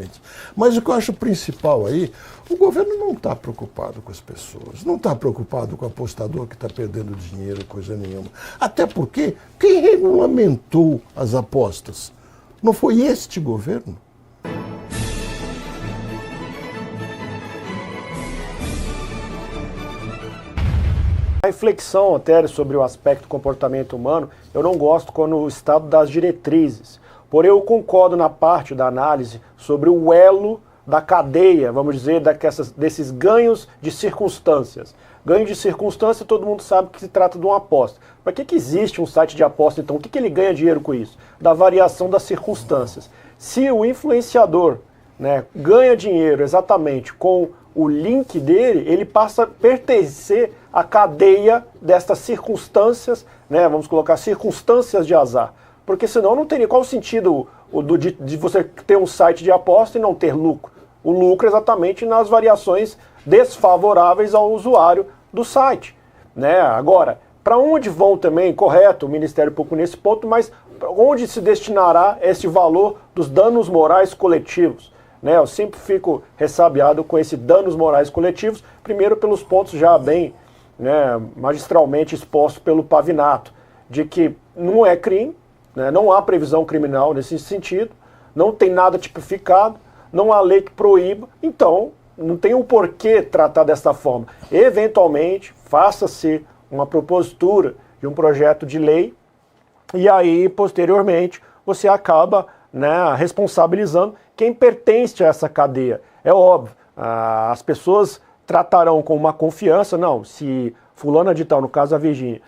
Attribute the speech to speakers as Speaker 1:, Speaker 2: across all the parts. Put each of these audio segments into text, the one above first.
Speaker 1: diferentes. Mas o que eu acho principal aí, o governo não está preocupado com as pessoas, não está preocupado com o apostador que está perdendo dinheiro, coisa nenhuma. Até porque quem regulamentou as apostas? Não foi este governo?
Speaker 2: A reflexão, até sobre o aspecto do comportamento humano, eu não gosto quando o Estado dá as diretrizes. Porém, eu concordo na parte da análise sobre o elo da cadeia, vamos dizer, desses ganhos de circunstâncias. Ganho de circunstância, todo mundo sabe que se trata de uma aposta. Para que existe um site de aposta, então? O que ele ganha dinheiro com isso? Da variação das circunstâncias. Se o influenciador, né, ganha dinheiro exatamente com o link dele, ele passa a pertencer à cadeia destas circunstâncias, né, vamos colocar circunstâncias de azar. Porque senão não teria qual o sentido de você ter um site de aposta e não ter lucro. O lucro é exatamente nas variações desfavoráveis ao usuário do site, né? Agora, para onde vão também, correto, o Ministério Público nesse ponto, mas onde se destinará esse valor dos danos morais coletivos? Né, eu sempre fico ressabiado com esses danos morais coletivos, primeiro pelos pontos já bem, né, magistralmente expostos pelo Pavinato, de que não é crime, né, não há previsão criminal nesse sentido, não tem nada tipificado, não há lei que proíba, então não tem o porquê tratar dessa forma. Eventualmente, faça-se uma propositura de um projeto de lei e aí, posteriormente, você acaba, né, responsabilizando quem pertence a essa cadeia. É óbvio, as pessoas tratarão com uma confiança, não, se fulana de tal, no caso a Virgínia,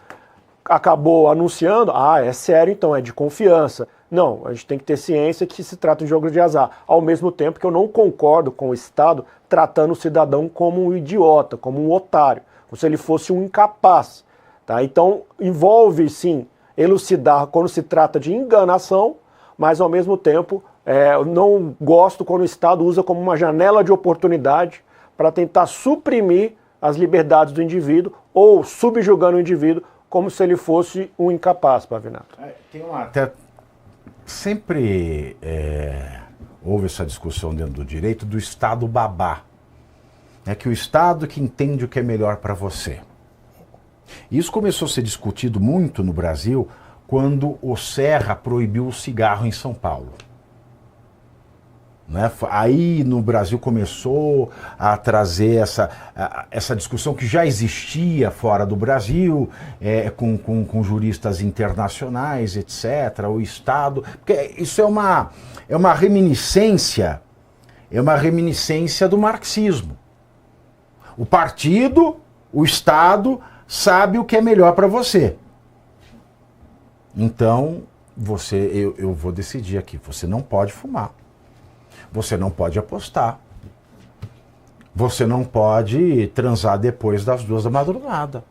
Speaker 2: acabou anunciando, é sério então, é de confiança. Não, a gente tem que ter ciência que se trata de jogo de azar. Ao mesmo tempo que eu não concordo com o Estado tratando o cidadão como um idiota, como um otário, como se ele fosse um incapaz. Tá? Então, envolve sim elucidar quando se trata de enganação, mas ao mesmo tempo eu não gosto quando o Estado usa como uma janela de oportunidade para tentar suprimir as liberdades do indivíduo ou subjugando o indivíduo como se ele fosse um incapaz, Pavinato.
Speaker 3: Sempre houve essa discussão dentro do direito do Estado babá. É que o Estado que entende o que é melhor para você. Isso começou a ser discutido muito no Brasil quando o Serra proibiu o cigarro em São Paulo. Né? Aí no Brasil começou a trazer essa discussão que já existia fora do Brasil, com juristas internacionais, etc., o Estado, porque isso é uma reminiscência do marxismo. O partido, o Estado, sabe o que é melhor para você. Então, eu vou decidir aqui, você não pode fumar. Você não pode apostar. Você não pode transar depois das 2 da madrugada.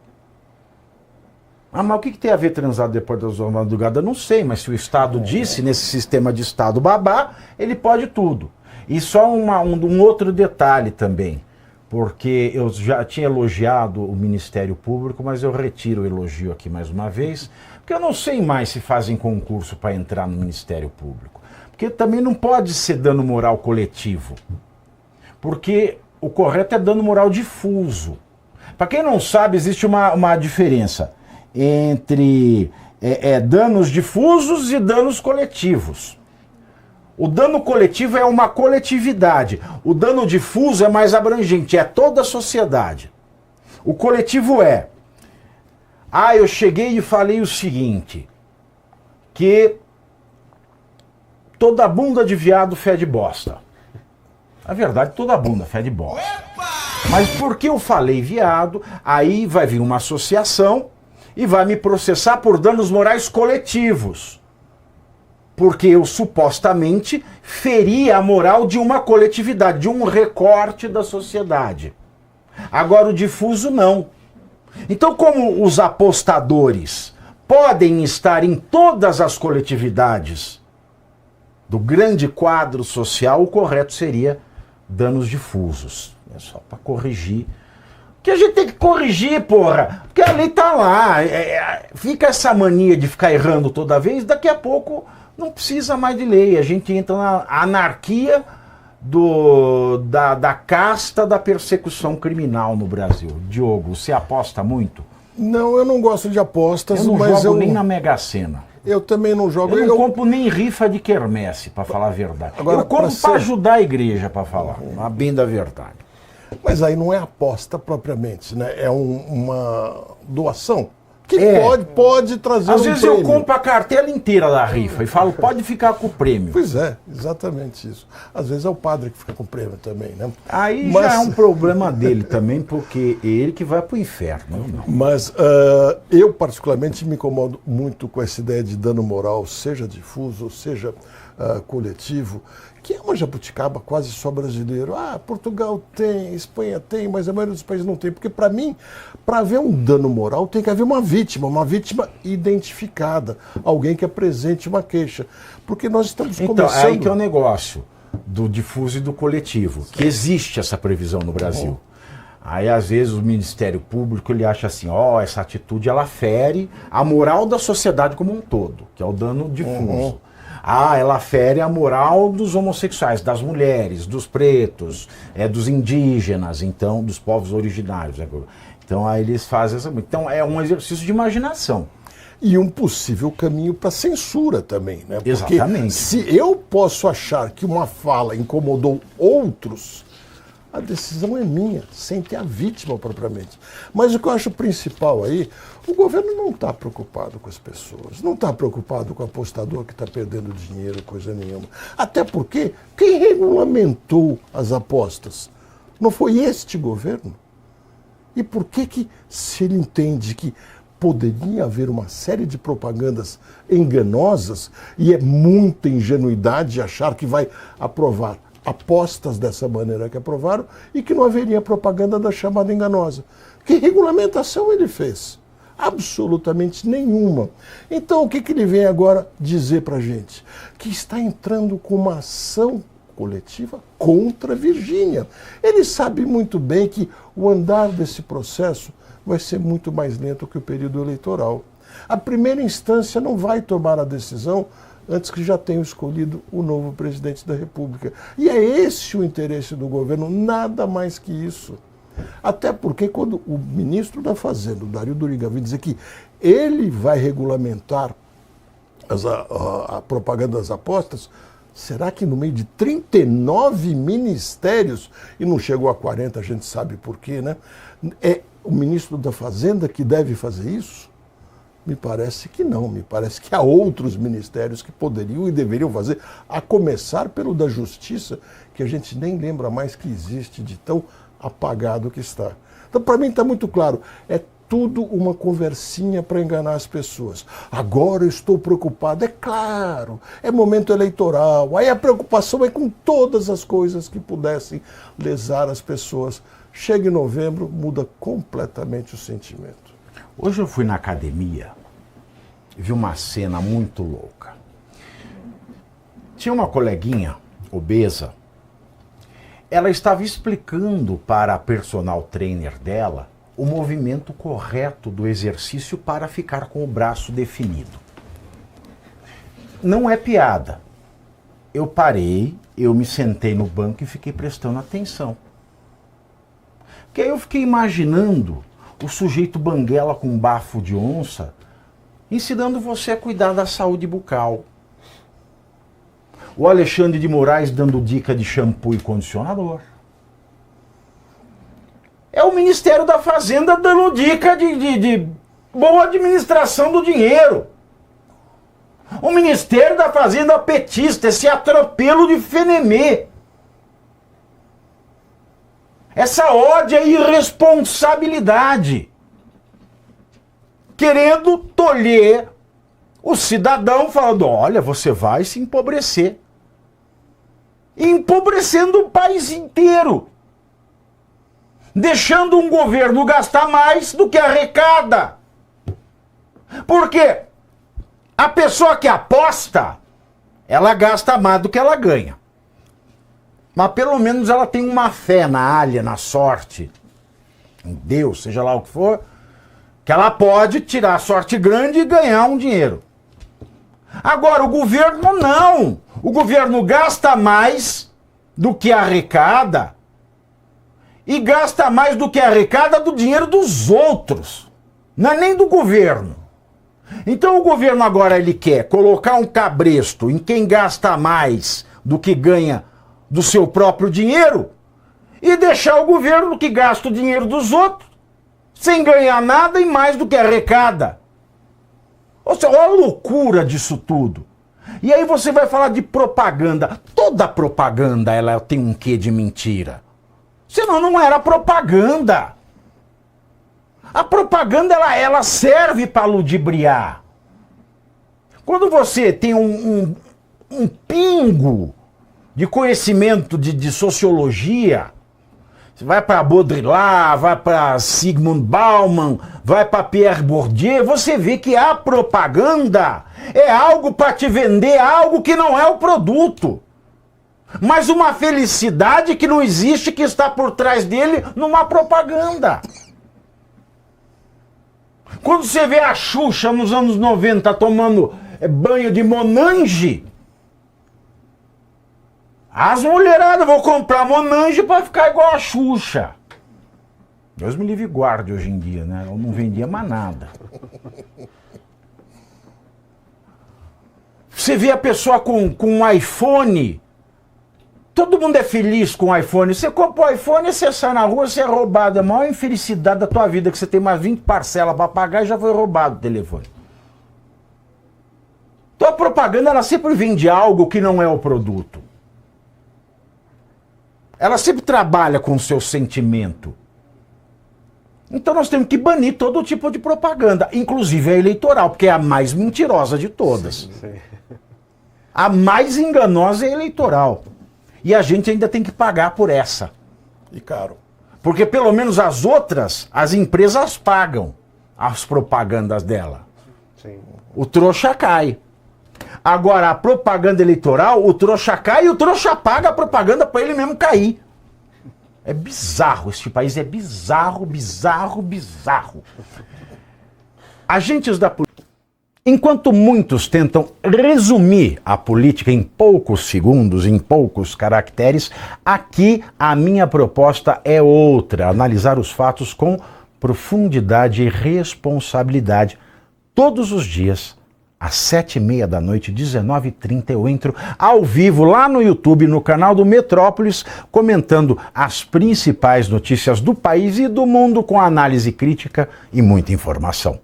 Speaker 3: Mas o que tem a ver transar depois das 2 da madrugada? Não sei, mas se o Estado disse, nesse sistema de Estado babá, ele pode tudo. E só um outro detalhe também, porque eu já tinha elogiado o Ministério Público, mas eu retiro o elogio aqui mais uma vez, porque eu não sei mais se fazem concurso para entrar no Ministério Público. Porque também não pode ser dano moral coletivo. Porque o correto é dano moral difuso. Para quem não sabe, existe uma diferença entre danos difusos e danos coletivos. O dano coletivo é uma coletividade. O dano difuso é mais abrangente, é toda a sociedade. O coletivo eu cheguei e falei o seguinte, que toda bunda de viado fede bosta. Na verdade, toda bunda fede bosta. Mas porque eu falei viado, aí vai vir uma associação e vai me processar por danos morais coletivos. Porque eu supostamente feri a moral de uma coletividade, de um recorte da sociedade. Agora o difuso não. Então, como os apostadores podem estar em todas as coletividades do grande quadro social, o correto seria danos difusos. É só para corrigir. Que a gente tem que corrigir, porra. Porque a lei tá lá. Fica essa mania de ficar errando toda vez, daqui a pouco não precisa mais de lei. A gente entra na anarquia da casta da persecução criminal no Brasil. Diogo, você aposta muito?
Speaker 1: Não, eu não gosto de apostas,
Speaker 3: Eu não
Speaker 1: mas
Speaker 3: jogo nem na Mega Sena.
Speaker 1: eu também não jogo.
Speaker 3: Eu não compro nem rifa de quermesse, para falar a verdade.
Speaker 1: Agora,
Speaker 3: eu compro
Speaker 1: pra
Speaker 3: para
Speaker 1: ser-
Speaker 3: ajudar a igreja, para falar, a bem da verdade.
Speaker 1: Mas aí não é aposta propriamente, né? É uma doação que
Speaker 3: É.
Speaker 1: pode trazer
Speaker 3: Às
Speaker 1: um
Speaker 3: vezes
Speaker 1: prêmio.
Speaker 3: eu compro a cartela inteira da rifa e falo, pode ficar com o prêmio.
Speaker 1: Pois é, exatamente isso. Às vezes é o padre que fica com o prêmio também, né?
Speaker 3: Aí
Speaker 1: Mas-
Speaker 3: já é um problema dele também, porque é ele que vai pro inferno, eu não.
Speaker 1: Mas eu, particularmente, me incomodo muito com essa ideia de dano moral, seja difuso, seja coletivo, que é uma jabuticaba quase só brasileiro. Ah, Portugal tem, Espanha tem, mas a maioria dos países não tem. Porque, para mim, para haver um dano moral, tem que haver uma vítima identificada, alguém que apresente uma queixa. Porque nós estamos
Speaker 3: Então,
Speaker 1: começando...
Speaker 3: aí que é o negócio do difuso e do coletivo, que existe essa previsão no Brasil. Aí, às vezes, o Ministério Público ele acha assim, essa atitude ela fere a moral da sociedade como um todo, que é o dano difuso. Ela fere a moral dos homossexuais, das mulheres, dos pretos, dos indígenas, então, dos povos originários. Então, aí eles fazem essa... Então, é um exercício de imaginação.
Speaker 1: E um possível caminho para censura também, né? Porque
Speaker 3: Exatamente.
Speaker 1: se eu posso achar que uma fala incomodou outros, a decisão é minha, sem ter a vítima propriamente. Mas o que eu acho principal aí, o governo não está preocupado com as pessoas, não está preocupado com o apostador que está perdendo dinheiro, coisa nenhuma. Até porque quem regulamentou as apostas não foi este governo? E por que se ele entende que poderia haver uma série de propagandas enganosas, e é muita ingenuidade achar que vai aprovar apostas dessa maneira que aprovaram e que não haveria propaganda da chamada enganosa? Que regulamentação ele fez? Absolutamente nenhuma. Então, o que ele vem agora dizer para a gente? Que está entrando com uma ação coletiva contra a Virgínia. Ele sabe muito bem que o andar desse processo vai ser muito mais lento que o período eleitoral. A primeira instância não vai tomar a decisão antes que já tenham escolhido o novo presidente da República. E é esse o interesse do governo, nada mais que isso. Até porque quando o ministro da Fazenda, o Dario Duriga, vem dizer que ele vai regulamentar a propaganda das apostas, será que no meio de 39 ministérios, e não chegou a 40, a gente sabe por quê, né? É o ministro da Fazenda que deve fazer isso? Me parece que não, me parece que há outros ministérios que poderiam e deveriam fazer, a começar pelo da Justiça, que a gente nem lembra mais que existe, de tão apagado que está. Então, para mim está muito claro, é tudo uma conversinha para enganar as pessoas. Agora eu estou preocupado, é claro, é momento eleitoral, aí a preocupação é com todas as coisas que pudessem lesar as pessoas. Chega em novembro, muda completamente o sentimento.
Speaker 3: Hoje eu fui na academia e vi uma cena muito louca. Tinha uma coleguinha obesa, ela estava explicando para a personal trainer dela o movimento correto do exercício para ficar com o braço definido. Não é piada. Eu parei, eu me sentei no banco e fiquei prestando atenção. Porque aí eu fiquei imaginando o sujeito banguela com um bafo de onça, ensinando você a cuidar da saúde bucal. O Alexandre de Moraes dando dica de shampoo e condicionador. É o Ministério da Fazenda dando dica de boa administração do dinheiro. O Ministério da Fazenda petista, esse atropelo de Fenemê. Essa ódia e irresponsabilidade. Querendo tolher o cidadão, falando, olha, você vai se empobrecer. E empobrecendo o país inteiro. Deixando um governo gastar mais do que arrecada. Por quê? A pessoa que aposta, ela gasta mais do que ela ganha. Mas pelo menos ela tem uma fé na alha, na sorte, em Deus, seja lá o que for, que ela pode tirar a sorte grande e ganhar um dinheiro. Agora, o governo não. O governo gasta mais do que arrecada e gasta mais do que arrecada do dinheiro dos outros, não é nem do governo. Então o governo agora ele quer colocar um cabresto em quem gasta mais do que ganha do seu próprio dinheiro e deixar o governo que gasta o dinheiro dos outros sem ganhar nada e mais do que arrecada. Ou seja, olha a loucura disso tudo. E aí você vai falar de propaganda. Toda propaganda ela tem um quê de mentira. Senão não era propaganda. A propaganda ela serve para ludibriar. Quando você tem um pingo de conhecimento de sociologia, você vai para Baudrillard, vai para Zygmunt Bauman, vai para Pierre Bourdieu, você vê que a propaganda é algo para te vender algo que não é o produto. Mas uma felicidade que não existe, que está por trás dele numa propaganda. Quando você vê a Xuxa nos anos 90 tomando banho de Monange, as mulheradas vão comprar Monange para ficar igual a Xuxa. Deus me livre e guarde hoje em dia, né? Eu não vendia mais nada. Você vê a pessoa com um iPhone, todo mundo é feliz com o iPhone. Você compra o iPhone, você sai na rua, você é roubado. É a maior infelicidade da tua vida, que você tem mais 20 parcelas para pagar e já foi roubado o telefone. Então a propaganda, ela sempre vende algo que não é o produto. Ela sempre trabalha com o seu sentimento. Então nós temos que banir todo tipo de propaganda, inclusive a eleitoral, porque é a mais mentirosa de todas. Sim. A mais enganosa é a eleitoral. E a gente ainda tem que pagar por essa.
Speaker 1: E caro.
Speaker 3: Porque pelo menos as outras, as empresas pagam as propagandas dela.
Speaker 2: Sim.
Speaker 3: O trouxa cai. Agora, a propaganda eleitoral, o trouxa cai e o trouxa paga a propaganda para ele mesmo cair. É bizarro, este país é bizarro, bizarro, bizarro. Agentes da política. Enquanto muitos tentam resumir a política em poucos segundos, em poucos caracteres, aqui a minha proposta é outra: analisar os fatos com profundidade e responsabilidade. Todos os dias, às 7h30 da noite, 19h30, eu entro ao vivo lá no YouTube, no canal do Metrópolis, comentando as principais notícias do país e do mundo com análise crítica e muita informação.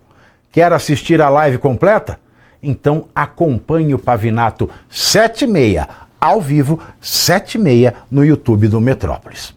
Speaker 3: Quer assistir a live completa? Então acompanhe o Pavinato 7h30, ao vivo, 7h30, no YouTube do Metrópolis.